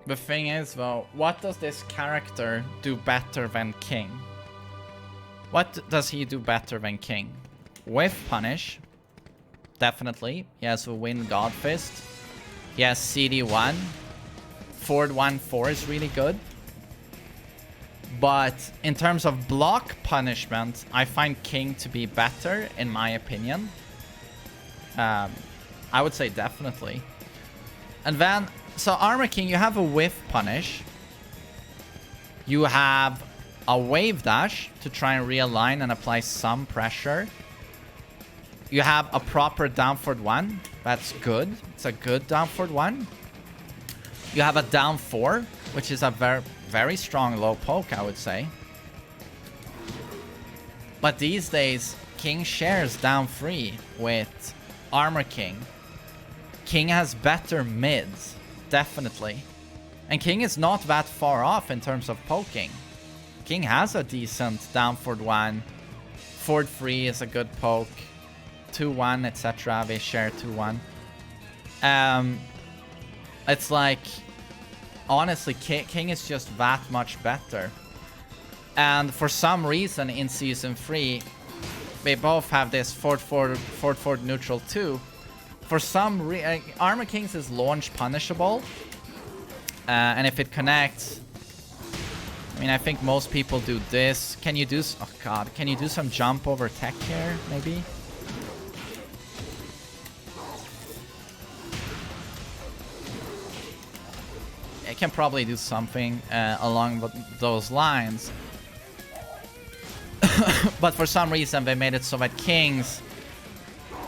The thing is, though, what does this character do better than King? What does he do better than King? With Punish, definitely. He has the Wind God Fist. He has CD1. Forward 1-4 is really good. But in terms of block punishment, I find King to be better, in my opinion. I would say definitely. And then, so Armor King, you have a Whiff Punish. You have a Wave Dash to try and realign and apply some pressure. You have a proper down forward 1. That's good. It's a good down forward 1. You have a down 4, which is a very strong low poke, I would say. But these days, King shares down 3 with Armor King. King has better mids, definitely. And King is not that far off in terms of poking. King has a decent down forward 1. Forward 3 is a good poke. 2-1, etc. They share 2-1. It's like, honestly, King is just that much better. And for some reason in Season 3, they both have this forward neutral 2. For some reason, Armor King's is launch punishable. And if it connects, I mean, I think most people do this. Can you do, oh god, can you do some jump over tech here, maybe? I can probably do something along those lines. But for some reason, they made it so that King's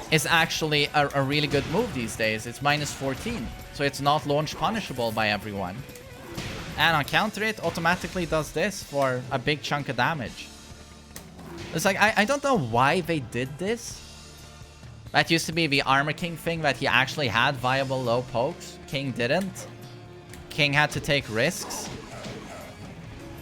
is actually a really good move these days. It's -14, so it's not launch punishable by everyone. And on counter it, automatically does this for a big chunk of damage. It's like, I don't know why they did this. That used to be the Armor King thing, that he actually had viable low pokes. King didn't. King had to take risks.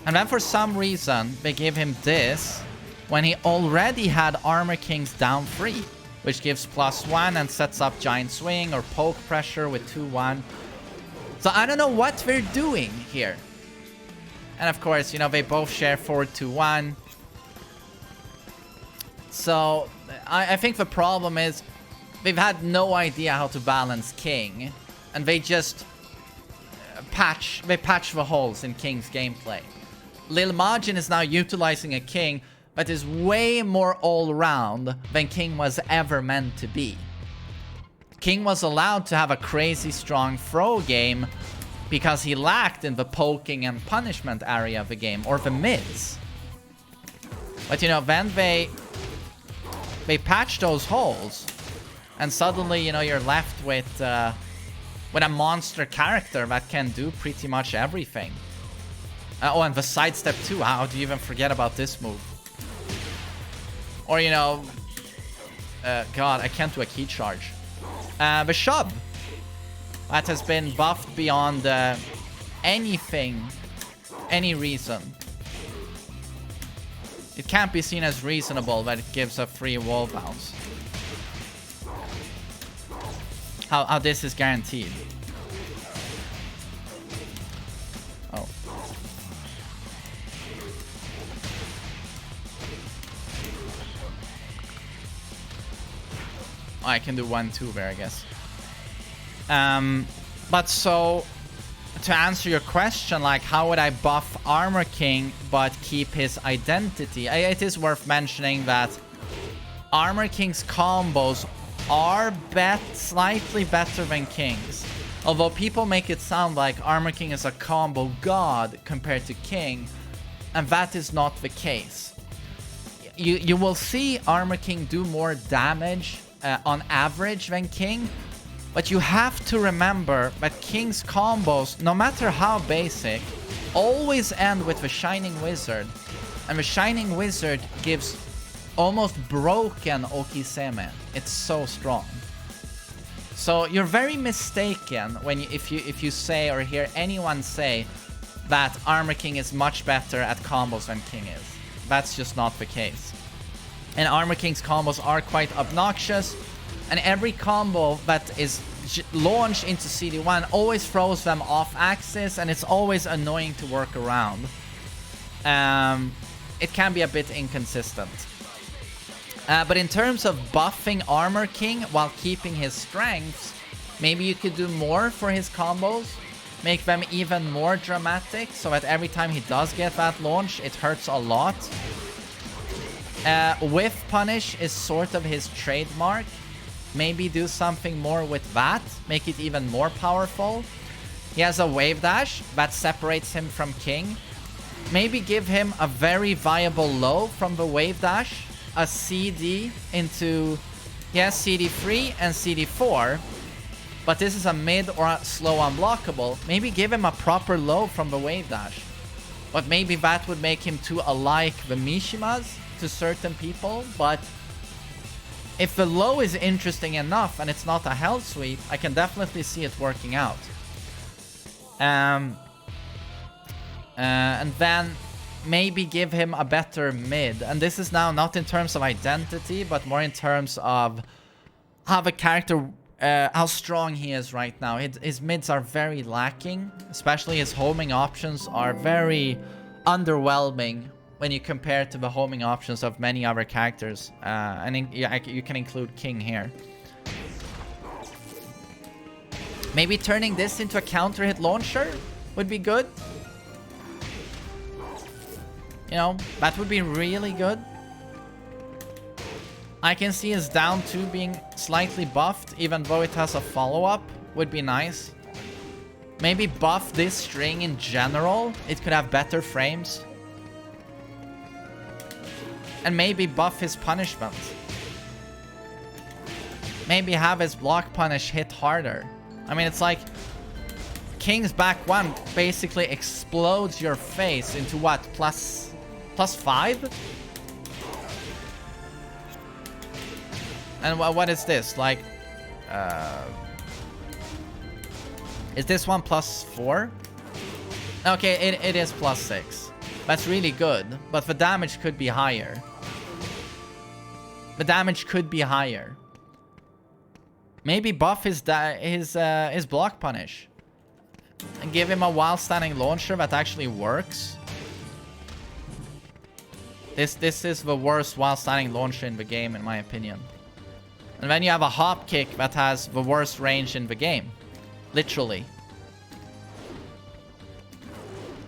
And then for some reason, they gave him this when he already had Armor King's down 3, which gives +1 and sets up Giant Swing or poke pressure with 2-1. So I don't know what they're doing here. And of course, you know, they both share forward 2-1. So I think the problem is they've had no idea how to balance King. And they just patch the holes in King's gameplay. Lil Majin is now utilizing a King that is way more all-round than King was ever meant to be. King was allowed to have a crazy strong throw game because he lacked in the poking and punishment area of the game, or the mids. But you know, then they patch those holes, and suddenly, you know, you're left with a monster character that can do pretty much everything. Oh, and the sidestep too. How do you even forget about this move? Or, you know, god, I can't do a key charge. The shove. That has been buffed beyond anything, any reason. It can't be seen as reasonable that it gives a free wall bounce. How this is guaranteed. Oh. I can do 1-2 there, I guess. But so, to answer your question, like, how would I buff Armor King but keep his identity? It is worth mentioning that Armor King's combos are slightly better than King's. Although people make it sound like Armor King is a combo god compared to King, and that is not the case. You will see Armor King do more damage on average than King, but you have to remember that King's combos, no matter how basic, always end with the Shining Wizard, and the Shining Wizard gives almost broken Okiseme. It's so strong. So you're very mistaken when if you say or hear anyone say that Armor King is much better at combos than King is. That's just not the case. And Armor King's combos are quite obnoxious, and every combo that is launch into CD1 always throws them off axis, and it's always annoying to work around. It can be a bit inconsistent. But in terms of buffing Armor King while keeping his strengths, maybe you could do more for his combos. Make them even more dramatic, so that every time he does get that launch, it hurts a lot. Whiff Punish is sort of his trademark. Maybe do something more with that. Make it even more powerful. He has a Wave Dash that separates him from King. Maybe give him a very viable low from the Wave Dash. A CD into... He has CD3 and CD4. But this is a mid or a slow unblockable. Maybe give him a proper low from the Wave Dash. But maybe that would make him too alike the Mishimas to certain people. But if the low is interesting enough and it's not a hell sweep, I can definitely see it working out. And then maybe give him a better mid. And this is now not in terms of identity, but more in terms of how the character... how strong he is right now. His mids are very lacking. Especially his homing options are very underwhelming when you compare it to the homing options of many other characters. You can include King here. Maybe turning this into a counter hit launcher would be good. You know, that would be really good. I can see his down 2 being slightly buffed, even though it has a follow-up. Would be nice. Maybe buff this string in general. It could have better frames. And maybe buff his punishment. Maybe have his block punish hit harder. I mean, it's like... King's back 1 basically explodes your face into what? Plus 5? And what is this? Like, is this one plus 4? Okay, it is plus 6. That's really good, but the damage could be higher. The damage could be higher. Maybe buff his block punish. And give him a while standing launcher that actually works. This is the worst while standing launcher in the game, in my opinion. And then you have a hop kick that has the worst range in the game. Literally.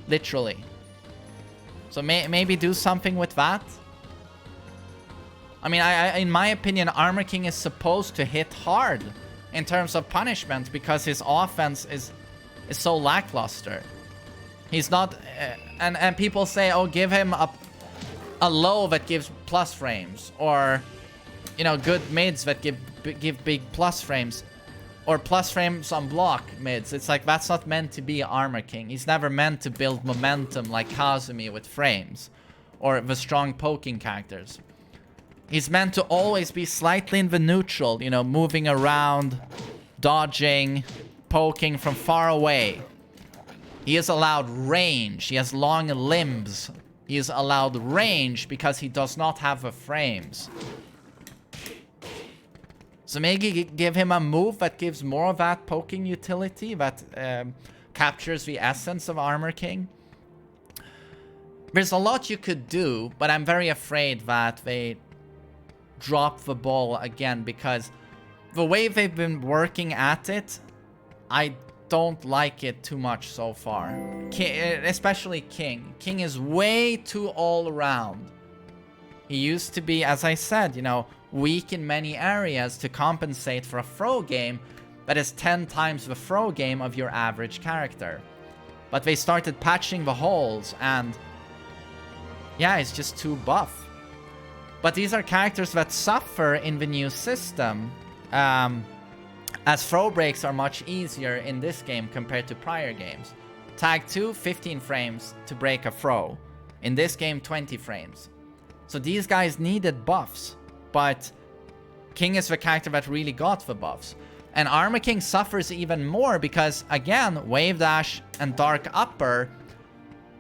Literally. So maybe do something with that. I mean, in my opinion, Armor King is supposed to hit hard in terms of punishment because his offense is so lackluster. He's not... and people say, oh, give him a low that gives plus frames. Or... you know, good mids that give big plus frames. Or plus frames on block mids. It's like, that's not meant to be Armor King. He's never meant to build momentum like Kazumi with frames. Or the strong poking characters. He's meant to always be slightly in the neutral. You know, moving around, dodging, poking from far away. He is allowed range. He has long limbs. He is allowed range because he does not have the frames. So maybe give him a move that gives more of that poking utility, that captures the essence of Armor King. There's a lot you could do, but I'm very afraid that they drop the ball again, because the way they've been working at it, I don't like it too much so far. Especially King. King is way too all around. He used to be, as I said, you know, weak in many areas to compensate for a throw game that is 10 times the throw game of your average character. But they started patching the holes and... yeah, it's just too buff. But these are characters that suffer in the new system. As throw breaks are much easier in this game compared to prior games. Tag 2, 15 frames to break a throw. In this game, 20 frames. So these guys needed buffs. But King is the character that really got the buffs. And Armor King suffers even more because, again, Wave Dash and Dark Upper,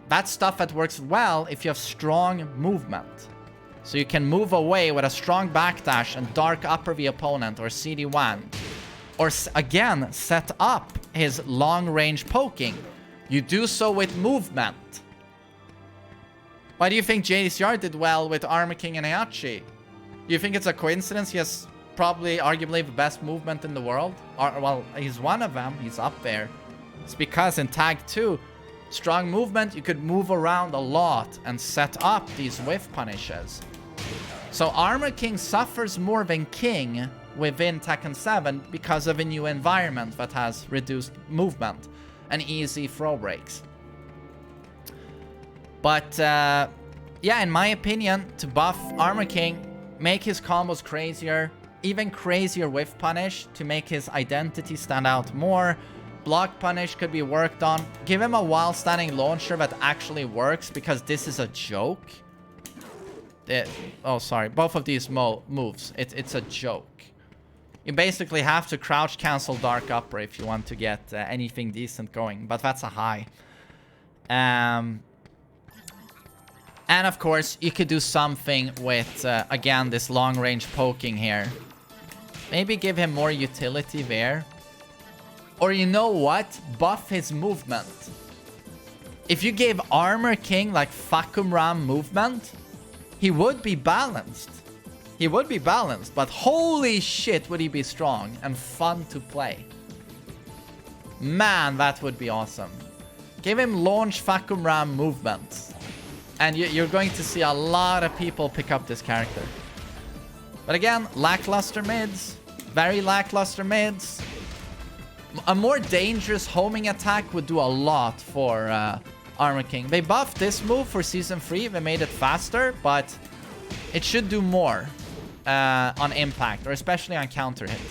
that's stuff that works well if you have strong movement. So you can move away with a strong backdash and Dark Upper the opponent, or CD1. Or again, set up his long-range poking. You do so with movement. Why do you think JDCR did well with Armor King and Heihachi? Do you think it's a coincidence he has probably, arguably, the best movement in the world? Or, well, he's one of them. He's up there. It's because in Tag 2, strong movement, you could move around a lot and set up these whiff punishes. So Armor King suffers more than King within Tekken 7 because of a new environment that has reduced movement and easy throw breaks. But, yeah, in my opinion, to buff Armor King, make his combos crazier, even crazier whiff punish to make his identity stand out more. Block punish could be worked on. Give him a while standing launcher that actually works, because this is a joke. Oh, sorry. Both of these moves, it's a joke. You basically have to crouch cancel Dark Upper if you want to get anything decent going, but that's a high. And of course, you could do something with, again, this long-range poking here. Maybe give him more utility there. Or you know what? Buff his movement. If you gave Armor King like Fakum Ram movement, he would be balanced. He would be balanced, but holy shit would he be strong and fun to play. Man, that would be awesome. Give him launch Fakum Ram movement. And you're going to see a lot of people pick up this character. But again, lackluster mids. Very lackluster mids. A more dangerous homing attack would do a lot for Armor King. They buffed this move for Season 3. They made it faster, but it should do more on impact, or especially on counter hit.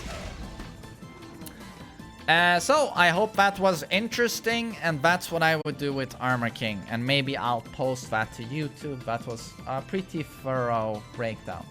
So I hope that was interesting, and that's what I would do with Armor King. And maybe I'll post that to YouTube. That was a pretty thorough breakdown.